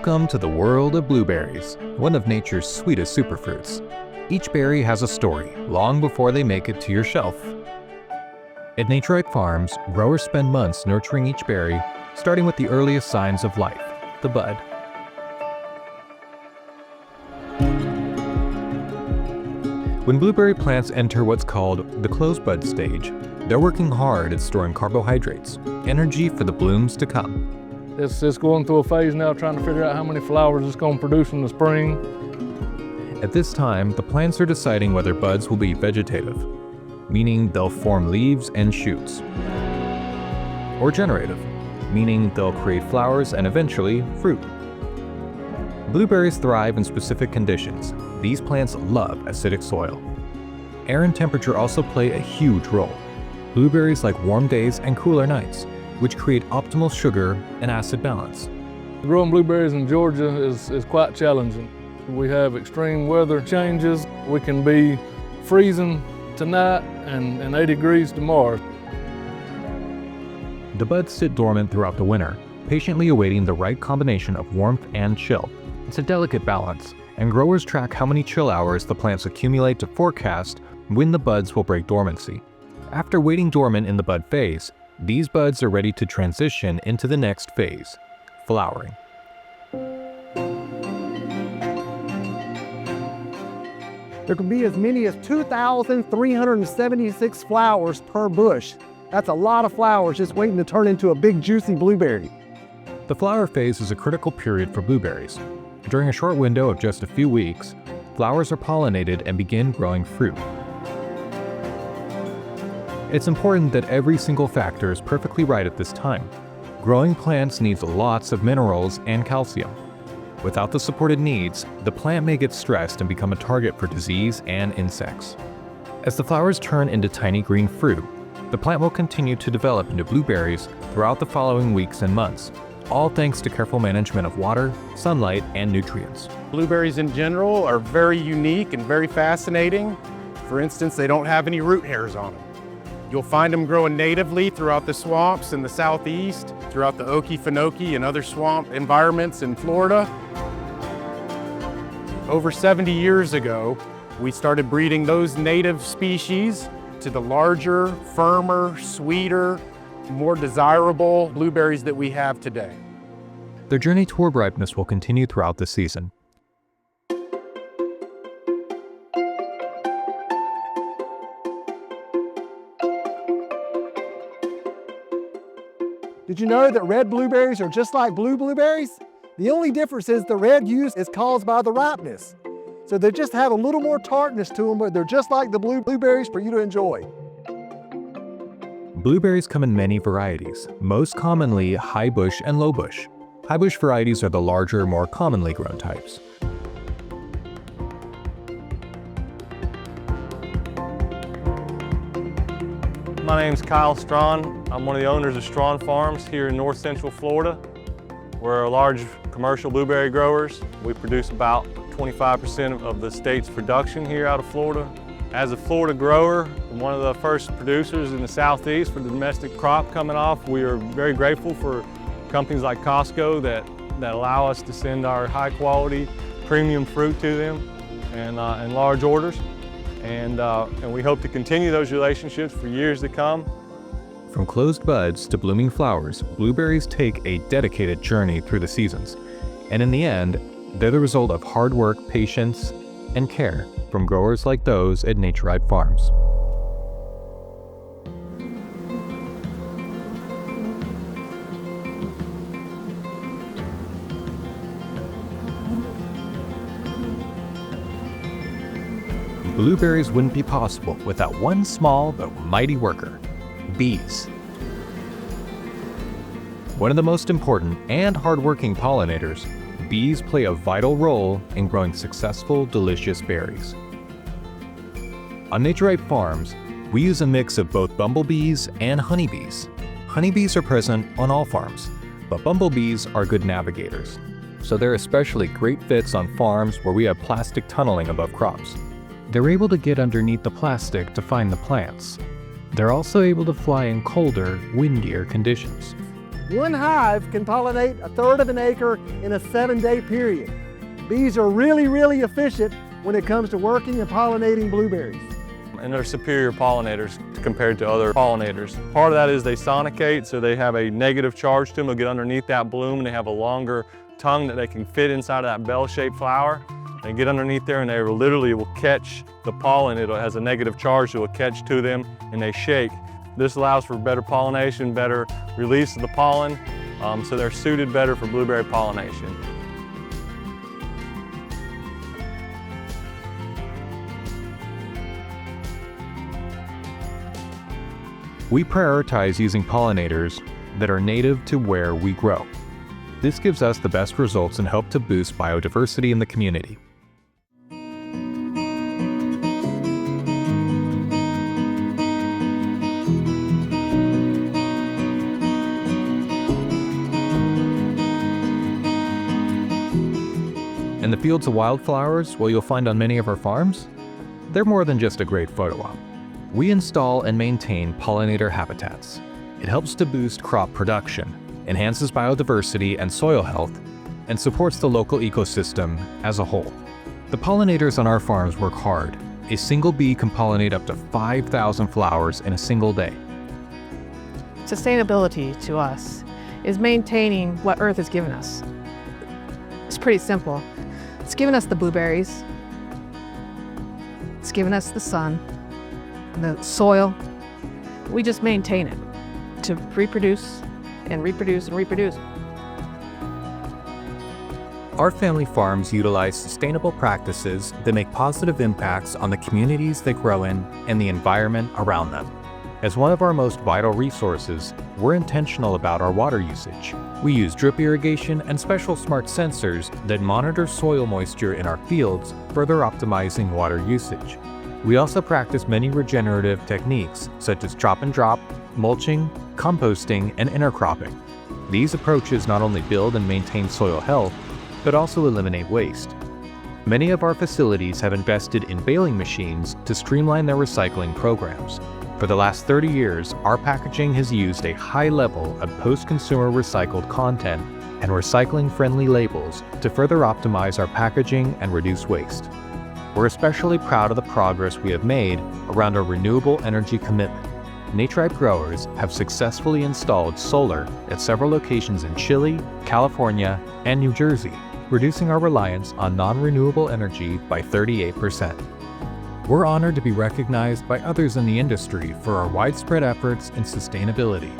Welcome to the world of blueberries, one of nature's sweetest superfruits. Each berry has a story long before they make it to your shelf. At Naturipe Farms, growers spend months nurturing each berry, starting with the earliest signs of life, the bud. When blueberry plants enter what's called the closed bud stage, they're working hard at storing carbohydrates, energy for the blooms to come. It's going through a phase now trying to figure out how many flowers it's going to produce in the spring. At this time, the plants are deciding whether buds will be vegetative, meaning they'll form leaves and shoots, or generative, meaning they'll create flowers and eventually fruit. Blueberries thrive in specific conditions. These plants love acidic soil. Air and temperature also play a huge role. Blueberries like warm days and cooler nights, which create optimal sugar and acid balance. Growing blueberries in Georgia is quite challenging. We have extreme weather changes. We can be freezing tonight and 80 degrees tomorrow. The buds sit dormant throughout the winter, patiently awaiting the right combination of warmth and chill. It's a delicate balance, and growers track how many chill hours the plants accumulate to forecast when the buds will break dormancy. After waiting dormant in the bud phase, these buds are ready to transition into the next phase, flowering. There can be as many as 2,376 flowers per bush. That's a lot of flowers just waiting to turn into a big juicy blueberry. The flower phase is a critical period for blueberries. During a short window of just a few weeks, flowers are pollinated and begin growing fruit. It's important that every single factor is perfectly right at this time. Growing plants needs lots of minerals and calcium. Without the supported needs, the plant may get stressed and become a target for disease and insects. As the flowers turn into tiny green fruit, the plant will continue to develop into blueberries throughout the following weeks and months, all thanks to careful management of water, sunlight, and nutrients. Blueberries in general are very unique and very fascinating. For instance, they don't have any root hairs on them. You'll find them growing natively throughout the swamps in the southeast, throughout the Okefenokee and other swamp environments in Florida. Over 70 years ago, we started breeding those native species to the larger, firmer, sweeter, more desirable blueberries that we have today. Their journey toward ripeness will continue throughout the season. Did you know that red blueberries are just like blue blueberries? The only difference is the red hue is caused by the ripeness. So they just have a little more tartness to them, but they're just like the blue blueberries for you to enjoy. Blueberries come in many varieties, most commonly high bush and low bush. High bush varieties are the larger, more commonly grown types. My name's Kyle Strawn. I'm one of the owners of Strawn Farms here in north central Florida. We're a large commercial blueberry growers. We produce about 25% of the state's production here out of Florida. As a Florida grower, one of the first producers in the southeast for the domestic crop coming off, we are very grateful for companies like Costco that allow us to send our high quality premium fruit to them in large orders. And we hope to continue those relationships for years to come. From closed buds to blooming flowers, blueberries take a dedicated journey through the seasons. And in the end, they're the result of hard work, patience, and care from growers like those at Naturipe Farms. Blueberries wouldn't be possible without one small but mighty worker, bees. One of the most important and hardworking pollinators, bees play a vital role in growing successful, delicious berries. On Naturipe Farms, we use a mix of both bumblebees and honeybees. Honeybees are present on all farms, but bumblebees are good navigators, so they're especially great fits on farms where we have plastic tunneling above crops. They're able to get underneath the plastic to find the plants. They're also able to fly in colder, windier conditions. One hive can pollinate 1/3 of an acre in a 7-day period. Bees are really, really efficient when it comes to working and pollinating blueberries. And they're superior pollinators compared to other pollinators. Part of that is they sonicate, so they have a negative charge to them. They'll get underneath that bloom and they have a longer tongue that they can fit inside of that bell-shaped flower. They get underneath there and they literally will catch the pollen. It has a negative charge, so it will catch to them and they shake. This allows for better pollination, better release of the pollen, so they're suited better for blueberry pollination. We prioritize using pollinators that are native to where we grow. This gives us the best results and help to boost biodiversity in the community. And the fields of wildflowers, you'll find on many of our farms, they're more than just a great photo op. We install and maintain pollinator habitats. It helps to boost crop production, enhances biodiversity and soil health, and supports the local ecosystem as a whole. The pollinators on our farms work hard. A single bee can pollinate up to 5,000 flowers in a single day. Sustainability to us is maintaining what Earth has given us. It's pretty simple. It's given us the blueberries, it's given us the sun, the soil. We just maintain it to reproduce and reproduce and reproduce. Our family farms utilize sustainable practices that make positive impacts on the communities they grow in and the environment around them. As one of our most vital resources, we're intentional about our water usage. We use drip irrigation and special smart sensors that monitor soil moisture in our fields, further optimizing water usage. We also practice many regenerative techniques such as chop and drop, mulching, composting, and intercropping. These approaches not only build and maintain soil health, but also eliminate waste. Many of our facilities have invested in baling machines to streamline their recycling programs. For the last 30 years, our packaging has used a high level of post-consumer recycled content and recycling-friendly labels to further optimize our packaging and reduce waste. We're especially proud of the progress we have made around our renewable energy commitment. Naturipe growers have successfully installed solar at several locations in Chile, California, and New Jersey, reducing our reliance on non-renewable energy by 38%. We're honored to be recognized by others in the industry for our widespread efforts in sustainability.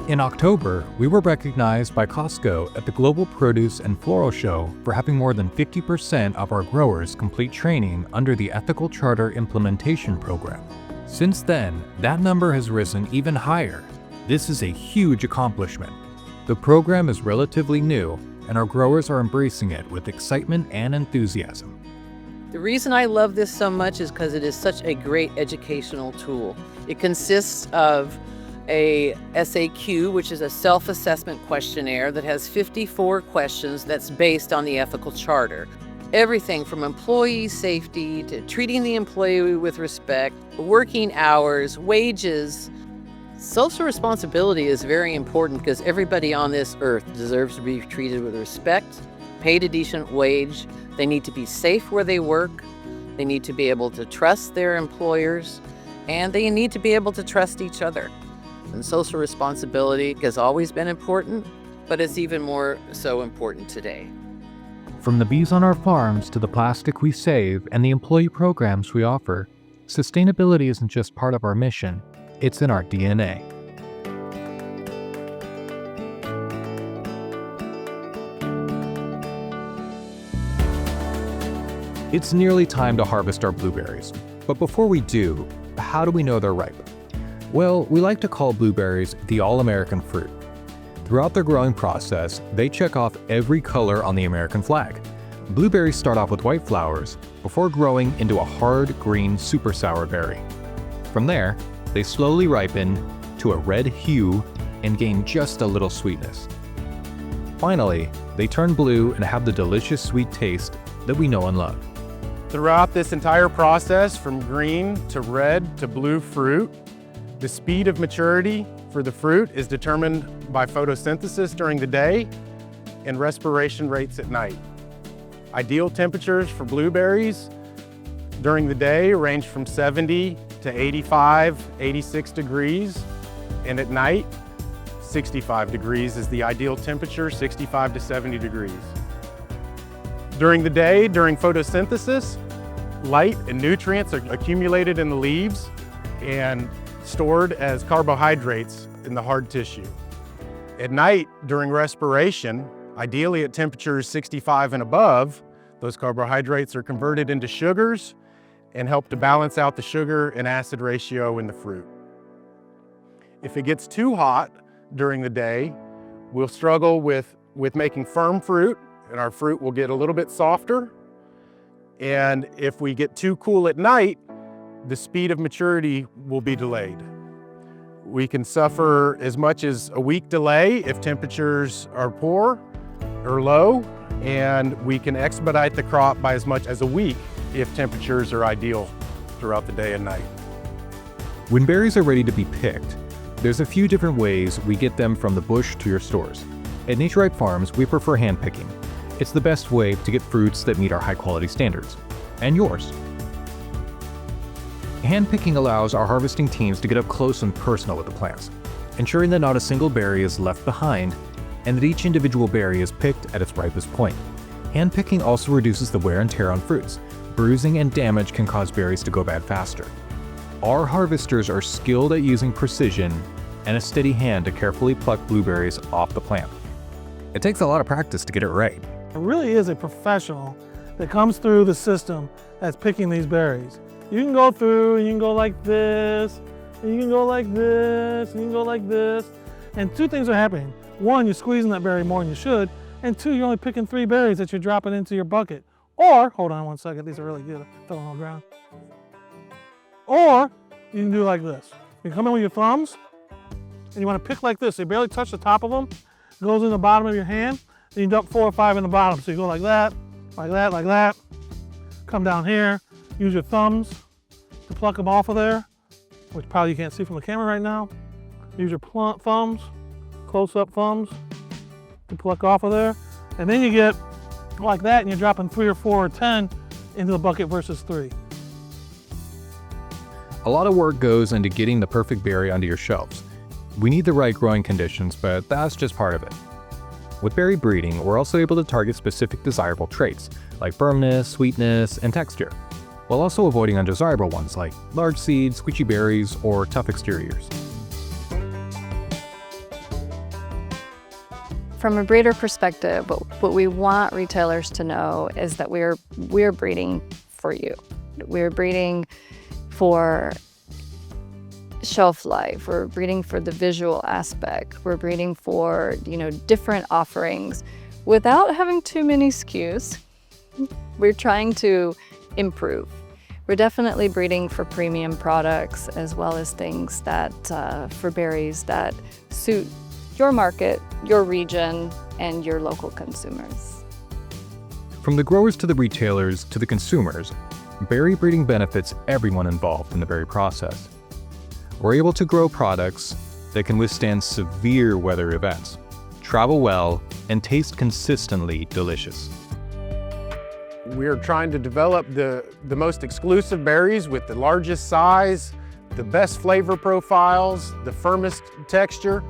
In October, we were recognized by Costco at the Global Produce and Floral Show for having more than 50% of our growers complete training under the Ethical Charter Implementation Program. Since then, that number has risen even higher. This is a huge accomplishment. The program is relatively new, and our growers are embracing it with excitement and enthusiasm. The reason I love this so much is because it is such a great educational tool. It consists of a SAQ, which is a self-assessment questionnaire that has 54 questions that's based on the ethical charter. Everything from employee safety to treating the employee with respect, working hours, wages. Social responsibility is very important because everybody on this earth deserves to be treated with respect, paid a decent wage. They need to be safe where they work. They need to be able to trust their employers, and they need to be able to trust each other. And social responsibility has always been important, but it's even more so important today. From the bees on our farms to the plastic we save and the employee programs we offer, sustainability isn't just part of our mission, it's in our DNA. It's nearly time to harvest our blueberries, but before we do, how do we know they're ripe? Well, we like to call blueberries the all-American fruit. Throughout their growing process, they check off every color on the American flag. Blueberries start off with white flowers before growing into a hard green super sour berry. From there, they slowly ripen to a red hue and gain just a little sweetness. Finally, they turn blue and have the delicious sweet taste that we know and love. Throughout this entire process, from green to red to blue fruit, the speed of maturity for the fruit is determined by photosynthesis during the day and respiration rates at night. Ideal temperatures for blueberries during the day range from 70 to 85, 86 degrees, and at night, 65 degrees is the ideal temperature, 65 to 70 degrees. During the day, during photosynthesis, light and nutrients are accumulated in the leaves and stored as carbohydrates in the hard tissue. At night, during respiration, ideally at temperatures 65 and above, those carbohydrates are converted into sugars and help to balance out the sugar and acid ratio in the fruit. If it gets too hot during the day, we'll struggle with making firm fruit, and our fruit will get a little bit softer. And if we get too cool at night, the speed of maturity will be delayed. We can suffer as much as a week delay if temperatures are poor or low, and we can expedite the crop by as much as a week if temperatures are ideal throughout the day and night. When berries are ready to be picked, there's a few different ways we get them from the bush to your stores. At Naturipe Farms, we prefer hand picking. It's the best way to get fruits that meet our high quality standards. And yours. Hand picking allows our harvesting teams to get up close and personal with the plants, ensuring that not a single berry is left behind and that each individual berry is picked at its ripest point. Hand picking also reduces the wear and tear on fruits. Bruising and damage can cause berries to go bad faster. Our harvesters are skilled at using precision and a steady hand to carefully pluck blueberries off the plant. It takes a lot of practice to get it right. It really is a professional that comes through the system that's picking these berries. You can go through and you can go like this, and you can go like this, and you can go like this. And two things are happening. One, you're squeezing that berry more than you should, and two, you're only picking 3 berries that you're dropping into your bucket. Or, hold on one second, these are really good, throw them on the ground. Or, you can do like this. You come in with your thumbs, and you want to pick like this. So you barely touch the top of them, it goes in the bottom of your hand, and you dump 4 or 5 in the bottom. So you go like that, like that, like that. Come down here, use your thumbs to pluck them off of there, which probably you can't see from the camera right now. Use your thumbs, close-up thumbs, to pluck off of there. And then you get like that, and you're dropping 3 or 4 or 10 into the bucket versus 3. A lot of work goes into getting the perfect berry onto your shelves. We need the right growing conditions, but that's just part of it. With berry breeding, we're also able to target specific desirable traits, like firmness, sweetness, and texture, while also avoiding undesirable ones like large seeds, squishy berries, or tough exteriors. From a breeder perspective, what we want retailers to know is that we're breeding for you. We're breeding for shelf life. We're breeding for the visual aspect. We're breeding for, different offerings without having too many SKUs. We're trying to improve. We're definitely breeding for premium products as well as things that, for berries that suit your market, your region, and your local consumers. From the growers to the retailers to the consumers, berry breeding benefits everyone involved in the berry process. We're able to grow products that can withstand severe weather events, travel well, and taste consistently delicious. We are trying to develop the most exclusive berries with the largest size, the best flavor profiles, the firmest texture.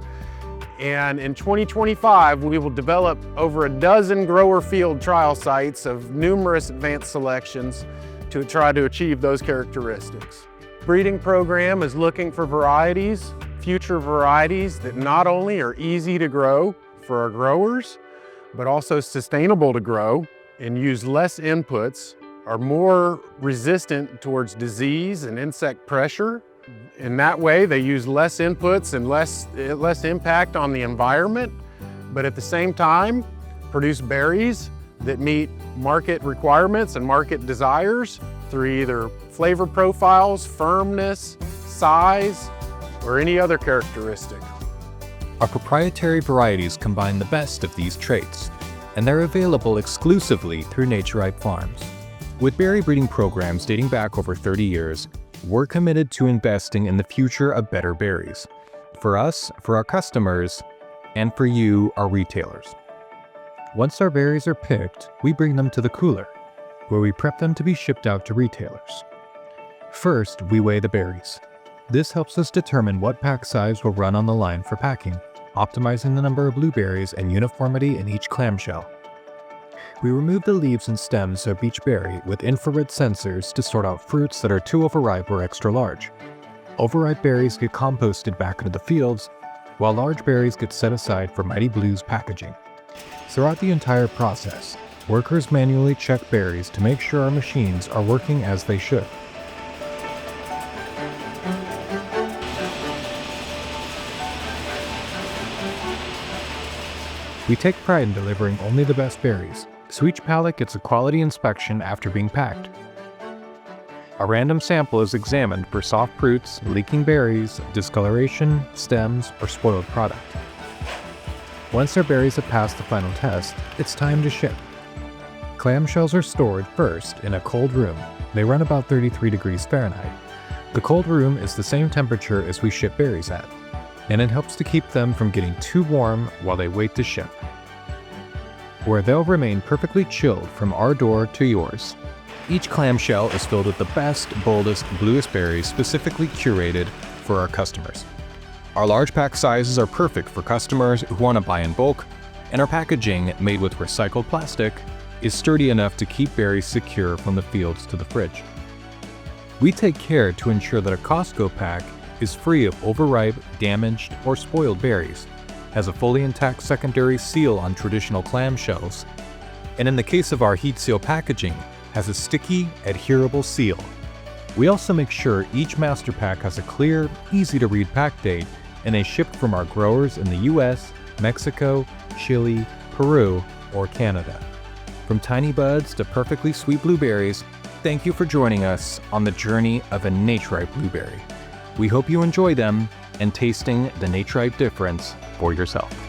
And in 2025, we will develop over a dozen grower field trial sites of numerous advanced selections to try to achieve those characteristics. Breeding program is looking for varieties, future varieties that not only are easy to grow for our growers, but also sustainable to grow and use less inputs, are more resistant towards disease and insect pressure. In that way, they use less inputs and less impact on the environment, but at the same time, produce berries that meet market requirements and market desires through either flavor profiles, firmness, size, or any other characteristic. Our proprietary varieties combine the best of these traits, and they're available exclusively through Naturipe Farms. With berry breeding programs dating back over 30 years, we're committed to investing in the future of better berries. For us, for our customers, and for you, our retailers. Once our berries are picked, we bring them to the cooler, where we prep them to be shipped out to retailers. First, we weigh the berries. This helps us determine what pack size will run on the line for packing, optimizing the number of blueberries and uniformity in each clamshell. We remove the leaves and stems of each berry with infrared sensors to sort out fruits that are too overripe or extra large. Overripe berries get composted back into the fields, while large berries get set aside for Mighty Blue's packaging. Throughout the entire process, workers manually check berries to make sure our machines are working as they should. We take pride in delivering only the best berries, so each pallet gets a quality inspection after being packed. A random sample is examined for soft fruits, leaking berries, discoloration, stems, or spoiled product. Once our berries have passed the final test, it's time to ship. Clamshells are stored first in a cold room. They run about 33 degrees Fahrenheit. The cold room is the same temperature as we ship berries at, and it helps to keep them from getting too warm while they wait to ship, where they'll remain perfectly chilled from our door to yours. Each clamshell is filled with the best, boldest, bluest berries specifically curated for our customers. Our large pack sizes are perfect for customers who want to buy in bulk, and our packaging, made with recycled plastic, is sturdy enough to keep berries secure from the fields to the fridge. We take care to ensure that a Costco pack is free of overripe, damaged, or spoiled berries, has a fully intact secondary seal on traditional clamshells, and in the case of our heat seal packaging, has a sticky, adherable seal. We also make sure each master pack has a clear, easy-to-read pack date, and is shipped from our growers in the US, Mexico, Chile, Peru, or Canada. From tiny buds to perfectly sweet blueberries, thank you for joining us on the journey of a Naturipe blueberry. We hope you enjoy them and tasting the Naturipe difference for yourself.